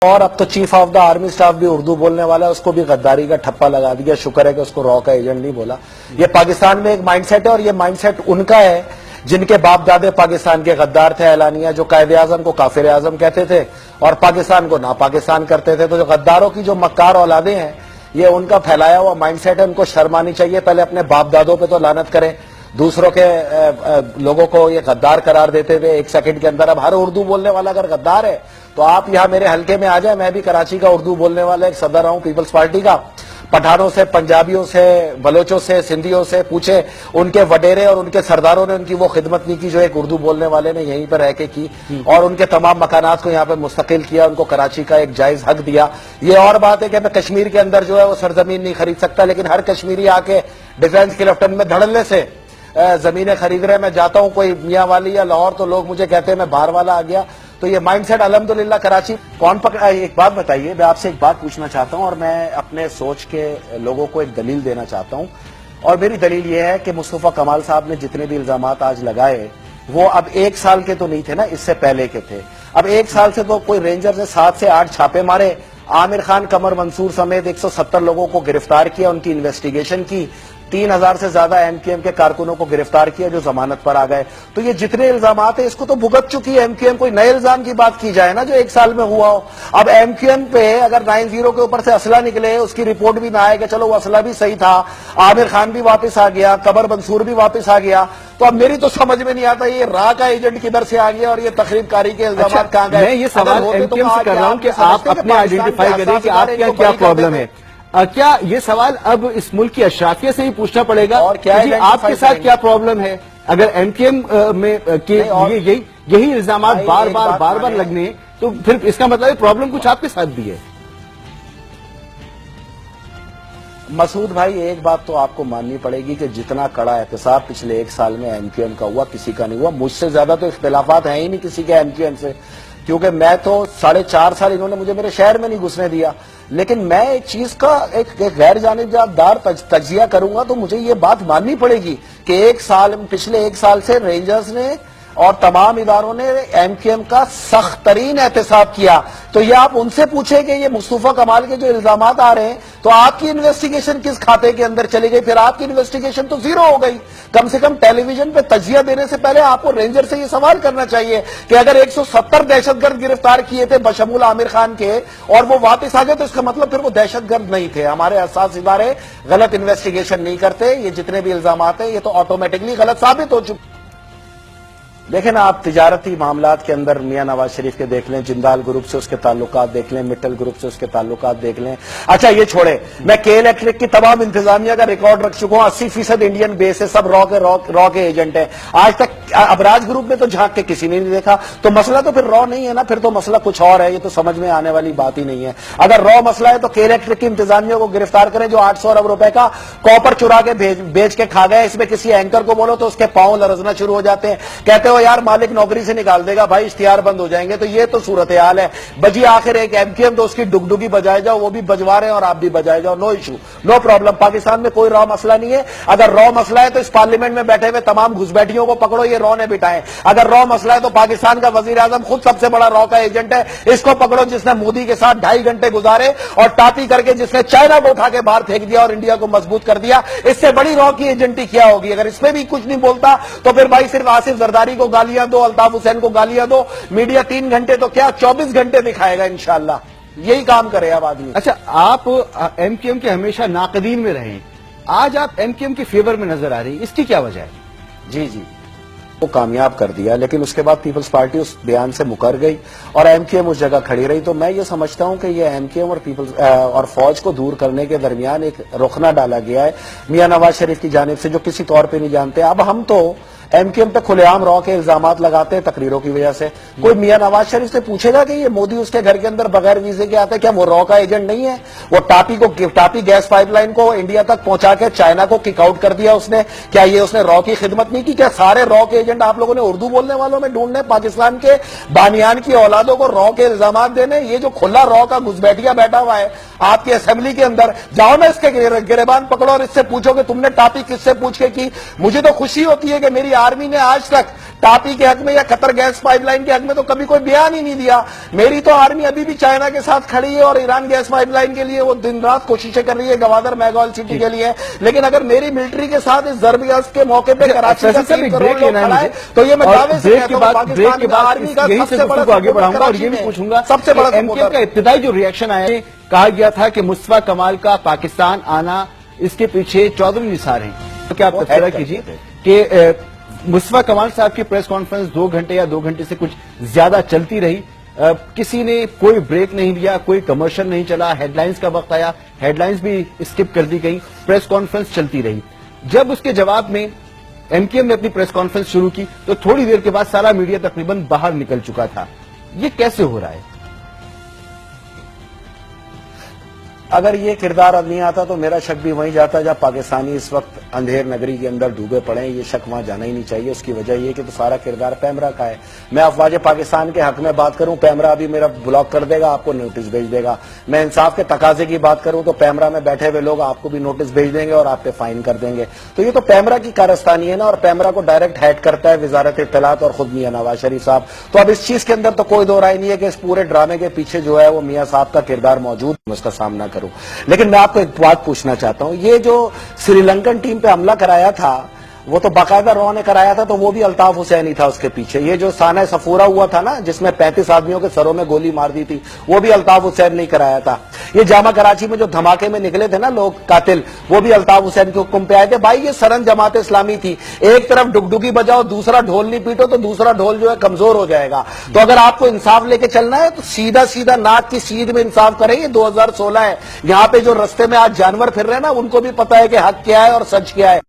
اور اب تو chief of the army staff بھی اردو بولنے والا ہے، اس کو بھی غداری کا ٹھپا لگا دیا. شکر ہے کہ اس کو را کا ایجنٹ نہیں بولا. یہ پاکستان میں ایک مائنڈ سیٹ ہے، اور یہ مائنڈ سیٹ ان کا ہے جن کے باپ دادے پاکستان کے غدار تھے اعلانیہ، جو قائد اعظم کو کافر اعظم کہتے تھے اور پاکستان کو ناپاکستان کرتے تھے. تو جو غداروں کی جو مکار اولادیں ہیں، یہ ان کا پھیلایا ہوا مائنڈ سیٹ ہے. ان کو شرم آنی چاہیے. پہلے اپنے باپ دادوں پہ تو لعنت کریں، دوسروں کے لوگوں کو یہ غدار قرار دیتے تھے ایک سیکنڈ کے اندر. اب ہر اردو بولنے والا اگر غدار ہے تو آپ یہاں میرے حلقے میں آ جائیں. میں بھی کراچی کا اردو بولنے والا ایک صدر ہوں پیپلز پارٹی کا. پٹھانوں سے، پنجابیوں سے، بلوچوں سے، سندھیوں سے پوچھے، ان کے وڈیرے اور ان کے سرداروں نے ان کی وہ خدمت نہیں کی جو ایک اردو بولنے والے نے یہیں پر رہ کے کی، اور ان کے تمام مکانات کو یہاں پہ مستقل کیا، ان کو کراچی کا ایک جائز حق دیا. یہ اور بات ہے کہ میں کشمیر کے اندر جو ہے وہ سرزمین نہیں خرید سکتا، لیکن ہر کشمیری آ کے ڈیفینس کلفٹن میں دھڑلے سے زمینیں خرید رہے. میں جاتا ہوں کوئی میاں والی یا لاہور تو لوگ مجھے کہتے ہیں میں باہر والا آ گیا. تو یہ مائنڈ سیٹ الحمدللہ کراچی کون پکڑا. ایک بات بتائیے، میں آپ سے ایک بات پوچھنا چاہتا ہوں، اور میں اپنے سوچ کے لوگوں کو ایک دلیل دینا چاہتا ہوں. اور میری دلیل یہ ہے کہ مصطفیٰ کمال صاحب نے جتنے بھی الزامات آج لگائے وہ اب ایک سال کے تو نہیں تھے نا، اس سے پہلے کے تھے. اب ایک سال سے تو کوئی رینجر نے 7 سے 8 چھاپے مارے، عامر خان، قمر منصور سمیت 170 لوگوں کو گرفتار کیا، ان کی انویسٹیگیشن کی، 3000 سے زیادہ ایم کیو ایم کے کارکنوں کو گرفتار کیا جو ضمانت پر آ گئے. تو یہ جتنے الزامات ہیں اس کو تو بھگت چکی ہے ایم کیو ایم. کوئی نئے الزام کی بات کی جائے نا جو ایک سال میں ہوا ہو. اب ایم کیو ایم پہ اگر 90 کے اوپر سے اسلحہ نکلے، اس کی رپورٹ بھی نہ آئے کہ چلو وہ اسلحہ بھی صحیح تھا، عامر خان بھی واپس آ گیا، قمر منصور بھی واپس آ گیا، تو اب میری تو سمجھ میں نہیں آتا یہ را کا ایجنٹ کدھر سے آ گیا اور یہ تخریب کاری کے الزامات کہاں گئے. میں یہ سوال ایم کیو ایم سے کر رہا ہوں کہ آپ اپنے آئیڈینٹیفائی کریں کہ آپ کا کیا پرابلم ہے. کیا یہ سوال اب اس ملک کی اشرافیہ سے ہی پوچھنا پڑے گا کہ آپ کے ساتھ کیا پرابلم ہے؟ اگر ایم کیو ایم میں یہی الزامات بار بار لگنے تو پھر اس کا مطلب ہے پرابلم کچھ آپ کے ساتھ بھی ہے. مسعود بھائی، ایک بات تو آپ کو ماننی پڑے گی کہ جتنا کڑا احتساب پچھلے ایک سال میں ایم کیو ایم کا ہوا کسی کا نہیں ہوا. مجھ سے زیادہ تو اختلافات ہیں ہی نہیں کسی کے ایم کیو ایم سے، کیونکہ میں تو 4.5 سال انہوں نے مجھے میرے شہر میں نہیں گھسنے دیا. لیکن میں ایک چیز کا ایک غیر جانبدار تجزیہ کروں گا تو مجھے یہ بات ماننی پڑے گی کہ پچھلے ایک سال سے رینجرز نے اور تمام اداروں نے ایم کیو ایم کا سخت ترین احتساب کیا. تو یہ آپ ان سے پوچھیں کہ یہ مصطفیٰ کمال کے جو الزامات آ رہے ہیں تو آپ کی انویسٹیگیشن کس کھاتے کے اندر چلی گئی؟ پھر آپ کی انویسٹیگیشن تو زیرو ہو گئی. کم سے کم ٹیلی ویژن پہ تجزیہ دینے سے پہلے آپ کو رینجر سے یہ سوال کرنا چاہیے کہ اگر 170 دہشت گرد گرفتار کیے تھے بشمول عامر خان کے اور وہ واپس آ گئے تو اس کا مطلب پھر وہ دہشت گرد نہیں تھے. ہمارے حساس ادارے غلط انویسٹیگیشن نہیں کرتے. یہ جتنے بھی الزامات ہیں یہ تو آٹومیٹکلی غلط ثابت ہو چکے. دیکھیں نا، آپ تجارتی معاملات کے اندر میاں نواز شریف کے دیکھ لیں، جندال گروپ سے اس کے تعلقات دیکھ لیں، مٹل گروپ سے اس کے تعلقات دیکھ لیں. اچھا یہ چھوڑے، میں کے الیکٹرک کی تمام انتظامیہ کا ریکارڈ رکھ چکا ہوں. 80% انڈین بیس ہے، سب را کے ایجنٹ ہیں. آج تک ابراج گروپ میں تو جھانک کے کسی نے نہیں دیکھا. تو مسئلہ تو پھر را نہیں ہے نا، پھر تو مسئلہ کچھ اور ہے. یہ تو سمجھ میں آنے والی بات ہی نہیں ہے. اگر را مسئلہ ہے تو کے الیکٹرک کی انتظامیہ کو گرفتار کریں جو 800 ارب روپے کا کاپر چرا کے بیچ کے کھا گئے. اس میں کسی اینکر کو بولو تو اس کے پاؤں لرزنا شروع ہو جاتے ہیں، کہتے ہو یار مالک نوکری سے نکال دے گا بھائی، اشتہار بند ہو جائیں گے. تو یہ تو صورتحال ہے. بجی آخر ایک ایم کیو ایم تو اس کی ڈگڈگی بجائے جاؤ، وہ بھی بجوا رہے ہیں اور آپ بھی بجائے جاؤ. No issue, no problem. Pakistan میں کوئی را مسئلہ نہیں ہے. اگر را مسئلہ ہے تو اس پارلیمنٹ میں بیٹھے ہوئے تمام گھسبیٹھیوں کو پکڑو، یہ را نے بٹھائے. اگر را مسئلہ ہے تو پاکستان کا وزیر اعظم خود سب سے بڑا را کا ایجنٹ ہے، اس کو پکڑو جس نے مودی کے ساتھ 2.5 گھنٹے گزارے اور ٹاپی کر کے جس نے چائنا کو اٹھا کے باہر پھینک دیا اور انڈیا کو مضبوط کر دیا. اس سے بڑی را کی ایجنٹی کیا ہوگی؟ اگر اس میں بھی کچھ نہیں بولتا تو پھر بھائی صرف آصف زرداری کو گالیاں دو، الطاف حسین کو گالیاں دو. میڈیا 3 گھنٹے تو کیا 24 گھنٹے دکھائے گا انشاءاللہ. یہی کام کرے اب آدمی. اچھا، آپ ایم کیو ایم کے ہمیشہ ناقدین میں رہیں، آج آپ ایم کیو ایم کے فیور میں نظر آ رہی، اس کی کیا وجہ ہے؟ جی وہ کامیاب کر دیا، لیکن اس کے بعد پیپلز پارٹی اس بیان سے مکر گئی اور ایم کیو ایم اس جگہ کھڑی رہی. تو میں یہ سمجھتا ہوں کہ یہ ایم کیو ایم اور فوج کو دور کرنے کے درمیان ایک رخنہ ڈالا گیا ہے میاں نواز شریف کی جانب سے، جو کسی طور پہ نہیں جانتے. اب ہم تو ایم کیو ایم پہ کھلے عام را کے الزامات لگاتے ہیں تقریروں کی وجہ سے. کوئی میاں نواز شریف سے پوچھے گا کہ یہ مودی اس کے گھر کے اندر بغیر ویزے کے آتا ہے، کیا وہ را کا ایجنٹ نہیں ہے؟ وہ ٹاپی گیس پائپ لائن کو انڈیا تک پہنچا کے چائنا کو کک آؤٹ کر دیا اس نے. کیا یہ اس نے را کی خدمت نہیں کی؟ کیا سارے را کے ایجنٹ آپ لوگوں نے اردو بولنے والوں میں ڈھونڈنے، پاکستان کے بانیان کی اولادوں کو را کے الزامات دینے؟ یہ جو کھلا را کا گھسبیٹھیا بیٹھا ہوا ہے آپ کی اسمبلی کے اندر، جاؤ نا اس کے گریبان پکڑو اور اس سے پوچھو کہ تم نے ٹاپی کس سے پوچھ کے کی. مجھے تو خوشی ہوتی ہے کہ میری آرمی نے آج تک ٹاپی کے حق میں یا قطر گیس پائپ لائن کے حق میں تو کبھی کوئی بیان ہی نہیں دیا. میری تو آرمی ابھی بھی چائنا کے ساتھ کھڑی ہے اور ایران گیس پائپ لائن کے لیے وہ دن رات کوششیں کر رہی ہے, گوادر میگال سٹی کے لیے. لیکن اگر میری ملٹری کے ساتھ اس ضرب گیس کے موقع پہ کراچی کا 3 کروڑ لوگ کھڑا ہے تو یہ میں دعوے سے کہتا ہوں پاکستان کا آرمی کا سب سے بڑا آگے بڑھاؤں گا اور یہ بھی پوچھوں گا سب سے بڑا ایم کیو ایم کا ابتدائی جو ریئیکشن آیا ہے, کہا گیا تھا کہ مصطفیٰ کمال کا پاکستان آنا اس کے پیچھے چودھری نثار ہیں. تو کیا آپ تبصرہ کیجیے کہ مصطفیٰ کمال صاحب کی پریس کانفرنس 2 گھنٹے یا 2 گھنٹے سے کچھ زیادہ چلتی رہی, کسی نے کوئی بریک نہیں دیا, کوئی کمرشل نہیں چلا, ہیڈ لائنز کا وقت آیا, ہیڈ لائنز بھی اسکپ کر دی گئی, پریس کانفرنس چلتی رہی. جب اس کے جواب میں ایم کیو ایم نے اپنی پریس کانفرنس شروع کی تو تھوڑی دیر کے بعد سارا میڈیا تقریباً باہر نکل چکا تھا. یہ کیسے ہو رہا ہے؟ اگر یہ کردار اب نہیں آتا تو میرا شک بھی وہیں جاتا جب پاکستانی اس وقت اندھیر نگری کے اندر ڈوبے پڑے ہیں. یہ شک وہاں جانا ہی نہیں چاہیے. اس کی وجہ یہ کہ تو سارا کردار پیمرا کا ہے. میں افواج پاکستان کے حق میں بات کروں, پیمرا ابھی میرا بلاک کر دے گا, آپ کو نوٹس بھیج دے گا. میں انصاف کے تقاضے کی بات کروں تو پیمرا میں بیٹھے ہوئے لوگ آپ کو بھی نوٹس بھیج دیں گے اور آپ پہ فائن کر دیں گے. تو یہ تو پیمرا کی کارستانی ہے نا, اور پیمرا کو ڈائریکٹ ہیڈ کرتا ہے وزارت اطلاعات اور خود میاں نواز شریف صاحب. تو اب اس چیز کے اندر تو کوئی دو رائے نہیں ہے کہ اس پورے ڈرامے کے پیچھے جو ہے وہ میاں صاحب کا کردار موجود, میں اس کا سامنا کروں. لیکن میں آپ کو ایک بات پوچھنا چاہتا ہوں, یہ جو سری لنکن ٹیم پہ حملہ کرایا تھا وہ تو باقاعدہ رو نے کرایا تھا, تو وہ بھی الطاف حسین ہی تھا اس کے پیچھے. یہ جو سانحہ صفورہ ہوا تھا نا جس میں 35 آدمیوں کے سروں میں گولی مار دی تھی, وہ بھی الطاف حسین نہیں کرایا تھا. یہ جامع کراچی میں جو دھماکے میں نکلے تھے نا لوگ قاتل, وہ بھی الطاف حسین کے حکم پہ آئے تھے. بھائی یہ سرن جماعت اسلامی تھی, ایک طرف ڈگڈگی بجاؤ دوسرا ڈھول نہیں پیٹو تو دوسرا ڈھول جو ہے کمزور ہو جائے گا. تو اگر آپ کو انصاف لے کے چلنا ہے تو سیدھا سیدھا ناک کی سیدھ میں انصاف کریں. یہ 2016 ہے, یہاں پہ جو رستے میں آج جانور پھر رہے ہیں نا ان کو بھی پتا ہے کہ حق کیا ہے اور سچ کیا ہے.